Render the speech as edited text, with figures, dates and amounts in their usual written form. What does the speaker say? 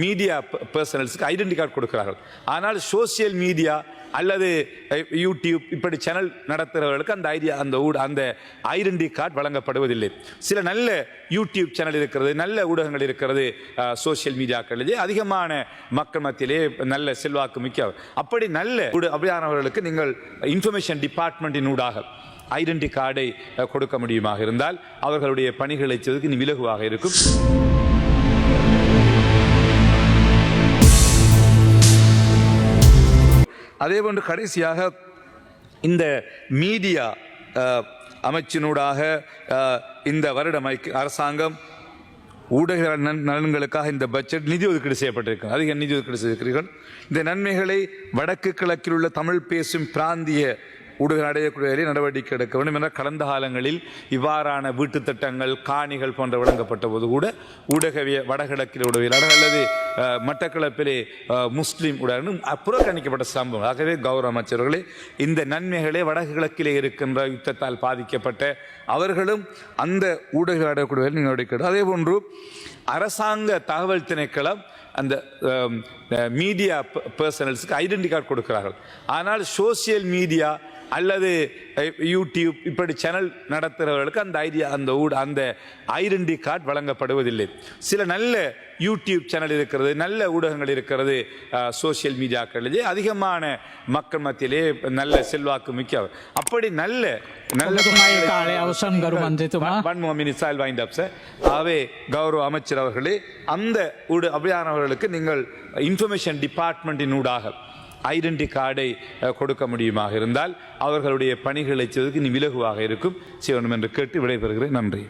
Media பர்சனல்ஸுக்கு identity card கொடுக்கிறார்கள். ஆனால் social media அல்லது யூடியூப் இப்படி சேனல் நடத்துகிறவர்களுக்கு அந்த ஐடென்டி கார்டு வழங்கப்படுவதில்லை. சில நல்ல யூடியூப் சேனல் இருக்கிறது, நல்ல ஊடகங்கள் இருக்கிறது, சோசியல் மீடியாக்களிலே அதிகமான மக்கள் மத்தியிலே நல்ல செல்வாக்கு மிக்க அப்படி நல்ல அப்படியானவர்களுக்கு நீங்கள் இன்ஃபர்மேஷன் டிபார்ட்மெண்ட்டின் ஊடாக ஐடென்டி கார்டை கொடுக்க முடியுமாக இருந்தால் அவர்களுடைய பணிகளை செய்வதற்கு இலகுவாக இருக்கும். அதேபோன்று கடைசியாக இந்த மீடியா அமைச்சினூடாக இந்த வருடம் அரசாங்கம் ஊடக நலன்களுக்காக இந்த பட்ஜெட் நிதி ஒதுக்கீடு செய்யப்பட்டிருக்கிறது. அதிக நிதி ஒதுக்கீடு செய்திருக்கிறீர்கள். இந்த நன்மைகளை வடக்கு கிழக்கில் உள்ள தமிழ் பேசும் பிராந்திய ஊடக அடையக்கூடிய நடவடிக்கை எடுக்க வேண்டும் என்ற கடந்த காலங்களில் இவ்வாறான வீட்டு திட்டங்கள், காணிகள் போன்ற வழங்கப்பட்ட போது கூட ஊடகவிய வடகிழக்கில் உடவியலாளர் அல்லது மட்டக்களப்பிலே முஸ்லீம் உடனும் புறக்கணிக்கப்பட்ட சம்பவம். ஆகவே கௌரவ அமைச்சர்களே, இந்த நன்மைகளே வடகிழக்கிலே இருக்கின்ற யுத்தத்தால் பாதிக்கப்பட்ட அவர்களும் அந்த ஊடக அடையக்கூடிய நடவடிக்கை. அதே போன்று அரசாங்க தகவல் திணைக்களம் அந்த மீடியா பர்சனல்ஸுக்கு ஐடென்டி கார்டு கொடுக்கிறார்கள். ஆனால் சோசியல் மீடியா அல்லது யூடியூப் இப்படி சேனல் நடத்துகிறவர்களுக்கு அந்த ஐடென்டி கார்டு வழங்கப்படுவதில்லை. சில நல்ல யூடியூப் சேனல் இருக்கிறது, நல்ல ஊடகங்கள் இருக்கிறது, சோசியல் மீடியாக்களிலே அதிகமான மக்கள் மத்தியிலே நல்ல செல்வாக்கு மிக்க அப்படி ஆகவே கௌரவ அமைச்சர் அவர்களே, அந்த அப்படியானவர்களுக்கு நீங்கள் இன்ஃபர்மேஷன் டிபார்ட்மெண்ட்டின் ஊடாக ஐடென்டி கார்டை கொடுக்க முடியுமாக இருந்தால் அவர்களுடைய பணிகளை செய்வதற்கு இலகுவாக இருக்கும் செய்யணும் என்று கேட்டு விடைபெறுகிறேன். நன்றி.